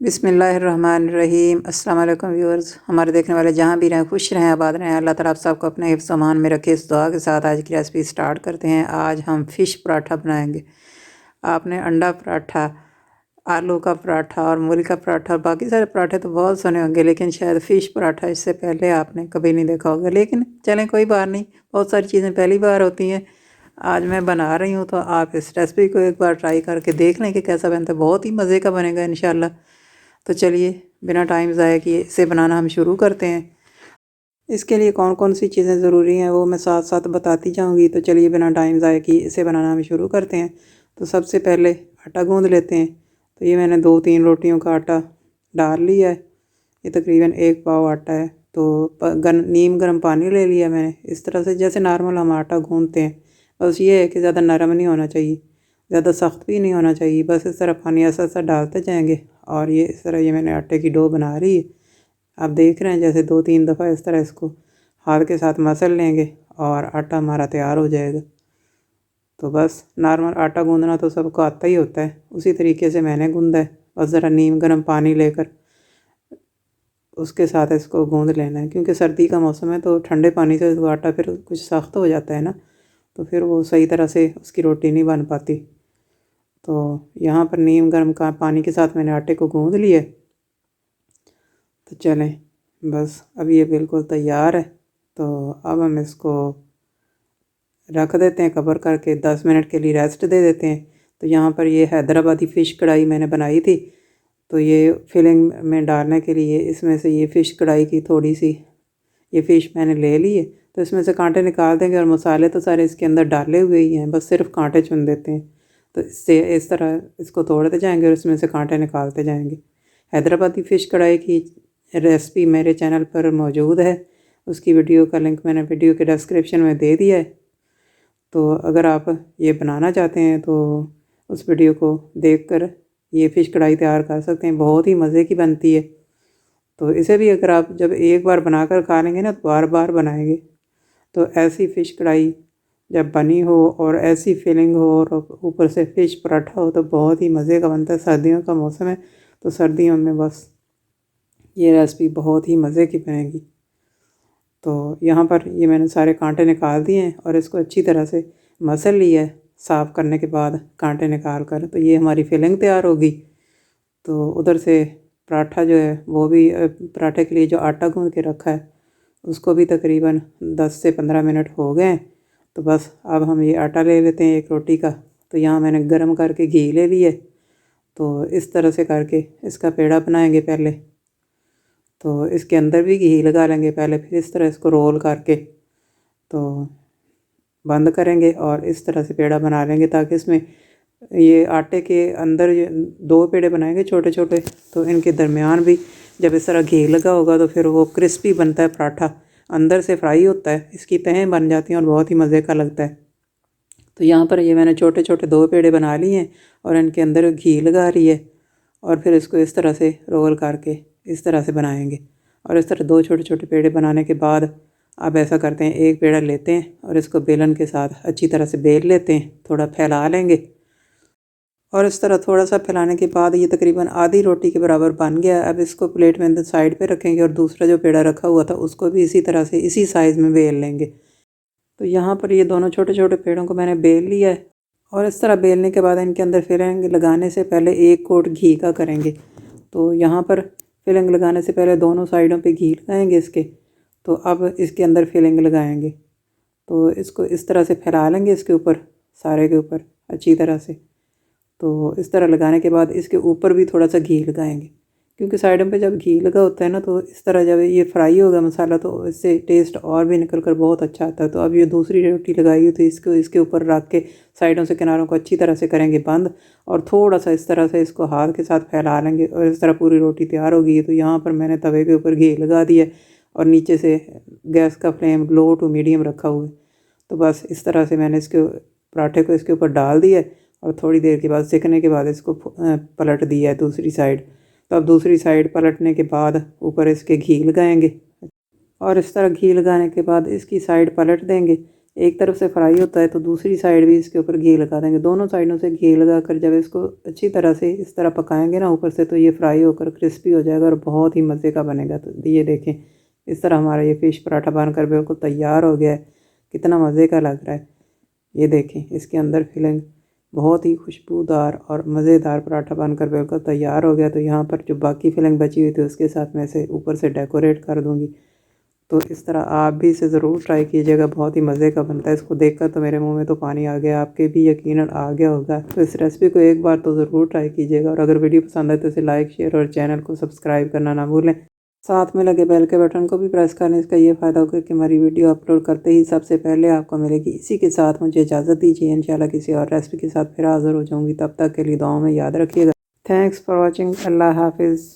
बिस्मिल्लाहिर्रहमानिर्रहीम। अस्सलाम वालेकुम व्यूअर्स, हमारे देखने वाले जहाँ भी रहें खुश रहें, आबाद रहें। अल्लाह ताला आप सबको अपने हिफ्ज़ अमान में रखे। इस दुआ के साथ आज की रेसिपी स्टार्ट करते हैं। आज हम फ़िश पराठा बनाएंगे। आपने अंडा पराठा, आलू का पराठा और मूली का पराठा और बाकी सारे पराठे तो बहुत सुने होंगे, लेकिन शायद फ़िश पराठा इससे पहले आपने कभी नहीं देखा होगा। लेकिन चलें, कोई बात नहीं, बहुत सारी चीज़ें पहली बार होती हैं। आज मैं बना रही हूँ तो आप इस रेसिपी को एक बार ट्राई करके देख लें कि कैसा बनता है। बहुत ही मज़े का बनेगा इंशाल्लाह। तो चलिए बिना टाइम ज़ाया किए इसे बनाना हम शुरू करते हैं। इसके लिए कौन कौन सी चीज़ें ज़रूरी हैं वो मैं साथ साथ बताती जाऊंगी। तो चलिए बिना टाइम ज़ाया किए इसे बनाना हम शुरू करते हैं। तो सबसे पहले आटा गूंद लेते हैं। तो ये मैंने 2-3 रोटियों का आटा डाल लिया है। ये तकरीबन 1 पाव आटा है। तो नीम गर्म पानी ले लिया मैंने, इस तरह से जैसे नॉर्मल हम आटा गूंदते हैं। बस ये है कि ज़्यादा नरम नहीं होना चाहिए, ज़्यादा सख्त भी नहीं होना चाहिए। बस इस तरह पानी ऐसा ऐसा डालते जाएंगे और ये इस तरह ये मैंने आटे की डो बना रही है। आप देख रहे हैं जैसे 2-3 दफ़ा इस तरह इसको हाथ के साथ मसल लेंगे और आटा हमारा तैयार हो जाएगा। तो बस नॉर्मल आटा गूंदना तो सबको आता ही होता है, उसी तरीके से मैंने गूंदा है। बस ज़रा नीम गर्म पानी लेकर उसके साथ इसको गूंद लेना है, क्योंकि सर्दी का मौसम है तो ठंडे पानी से तो आटा फिर कुछ सख्त हो जाता है ना, तो फिर वो सही तरह से उसकी रोटी नहीं बन पाती। तो यहाँ पर नीम गर्म का पानी के साथ मैंने आटे को गूंद लिया। तो चलें, बस अब ये बिल्कुल तैयार है। तो अब हम इसको रख देते हैं, कवर करके 10 मिनट के लिए रेस्ट दे देते हैं। तो यहाँ पर ये हैदराबादी फ़िश कढ़ाई मैंने बनाई थी। तो ये फिलिंग में डालने के लिए इसमें से ये फ़िश कढ़ाई की थोड़ी सी ये फ़िश मैंने ले ली है। तो इसमें से कांटे निकाल देंगे और मसाले तो सारे इसके अंदर डाले हुए ही हैं, बस सिर्फ कांटे चुन देते हैं। तो इससे इस तरह इसको तोड़ते जाएंगे और इसमें से कांटे निकालते जाएंगे। हैदराबादी फ़िश कढ़ाई की रेसिपी मेरे चैनल पर मौजूद है, उसकी वीडियो का लिंक मैंने वीडियो के डिस्क्रिप्शन में दे दिया है। तो अगर आप ये बनाना चाहते हैं तो उस वीडियो को देखकर ये फ़िश कढ़ाई तैयार कर सकते हैं, बहुत ही मज़े की बनती है। तो इसे भी अगर आप जब एक बार बनाकर खा लेंगे ना तो बार बार बनाएंगे। तो ऐसी फ़िश कढ़ाई जब बनी हो और ऐसी फीलिंग हो और ऊपर से फ़िश पराठा हो तो बहुत ही मज़े का बनता है। सर्दियों का मौसम है तो सर्दियों में बस ये रेसिपी बहुत ही मज़े की बनेगी। तो यहाँ पर ये मैंने सारे कांटे निकाल दिए हैं और इसको अच्छी तरह से मसल लिया है। साफ़ करने के बाद कांटे निकाल कर तो ये हमारी फिलिंग तैयार होगी। तो उधर से पराठा जो है वो भी पराठे के लिए जो आटा गूंद के रखा है उसको भी तकरीबन 10 से 15 मिनट हो गए हैं। तो बस अब हम ये आटा ले लेते हैं एक रोटी का। तो यहाँ मैंने गरम करके घी ले लिया। तो इस तरह से करके इसका पेड़ा बनाएंगे पहले। तो इसके अंदर भी घी लगा लेंगे पहले, फिर इस तरह इसको रोल करके तो बंद करेंगे और इस तरह से पेड़ा बना लेंगे, ताकि इसमें ये आटे के अंदर ये 2 पेड़े बनाएंगे छोटे छोटे। तो इनके दरमियान भी जब इस तरह घी लगा होगा तो फिर वो क्रिस्पी बनता है पराठा, अंदर से फ्राई होता है, इसकी तहें बन जाती हैं और बहुत ही मज़े का लगता है। तो यहाँ पर ये मैंने छोटे छोटे 2 पेड़े बना लिए हैं और इनके अंदर घी लगा रही है और फिर इसको इस तरह से रोल करके इस तरह से बनाएंगे। और इस तरह 2 छोटे छोटे पेड़े बनाने के बाद अब ऐसा करते हैं, एक पेड़ा लेते हैं और इसको बेलन के साथ अच्छी तरह से बेल लेते हैं, थोड़ा फैला लेंगे। और इस तरह थोड़ा सा फैलाने के बाद ये तकरीबन आधी रोटी के बराबर बन गया। अब इसको प्लेट में अंदर साइड पे रखेंगे और दूसरा जो पेड़ा रखा हुआ था उसको भी इसी तरह से इसी साइज़ में बेल लेंगे। तो यहाँ पर ये दोनों छोटे छोटे पेड़ों को मैंने बेल लिया है और इस तरह बेलने के बाद इनके अंदर फिलिंग लगाने से पहले एक कोट घी का करेंगे। तो यहाँ पर फिलिंग लगाने से पहले दोनों साइडों पे घी लगाएंगे इसके। तो अब इसके अंदर फिलिंग लगाएंगे। तो इसको इस तरह से फैला लेंगे इसके ऊपर, सारे के ऊपर अच्छी तरह से। तो इस तरह लगाने के बाद इसके ऊपर भी थोड़ा सा घी लगाएंगे, क्योंकि साइडों पे जब घी लगा होता है ना तो इस तरह जब ये फ्राई होगा मसाला तो इससे टेस्ट और भी निकल कर बहुत अच्छा आता है। तो अब ये दूसरी रोटी लगाई हुई थी इसको इसके ऊपर रख के साइडों से किनारों को अच्छी तरह से करेंगे बंद और थोड़ा सा इस तरह से इसको हाथ के साथ फैला लेंगे और इस तरह पूरी रोटी तैयार होगी। तो यहाँ पर मैंने तवे के ऊपर घी लगा दिया और नीचे से गैस का फ्लेम लो टू मीडियम रखा हुआ है। तो बस इस तरह से मैंने इसके पराठे को इसके ऊपर डाल दिया और थोड़ी देर के बाद सेकने के बाद इसको पलट दिया है दूसरी साइड। तो अब दूसरी साइड पलटने के बाद ऊपर इसके घी लगाएंगे और इस तरह घी लगाने के बाद इसकी साइड पलट देंगे। एक तरफ से फ्राई होता है तो दूसरी साइड भी इसके ऊपर घी लगा देंगे। दोनों साइडों से घी लगा कर जब इसको अच्छी तरह से इस तरह पकाएंगे ना ऊपर से, तो ये फ्राई होकर क्रिस्पी हो जाएगा और बहुत ही मज़े का बनेगा। तो ये देखें, इस तरह हमारा ये फ़िश पराठा बनकर बिल्कुल तैयार हो गया है। कितना मज़े का लग रहा है। ये देखें, इसके अंदर फिलिंग बहुत ही खुशबूदार और मज़ेदार पराठा बनकर बिल्कुल तैयार हो गया। तो यहाँ पर जो बाकी फिलिंग बची हुई थी उसके साथ मैं इसे ऊपर से डेकोरेट कर दूँगी। तो इस तरह आप भी इसे ज़रूर ट्राई कीजिएगा, बहुत ही मज़े का बनता है। इसको देखकर तो मेरे मुंह में तो पानी आ गया, आपके भी यकीनन आ गया होगा। तो इस रेसिपी को एक बार तो ज़रूर ट्राई कीजिएगा, और अगर वीडियो पसंद आए तो इसे लाइक, शेयर और चैनल को सब्सक्राइब करना ना भूलें। साथ में लगे बेल के बटन को भी प्रेस करने, इसका ये फ़ायदा होगा कि हमारी वीडियो अपलोड करते ही सबसे पहले आपको मिलेगी। इसी के साथ मुझे इजाज़त दीजिए, इंशाल्लाह किसी और रेसिपी के साथ फिर हाज़िर हो जाऊँगी। तब तक के लिए दुआओं में याद रखिएगा। Thanks for watching. अल्लाह हाफिज़।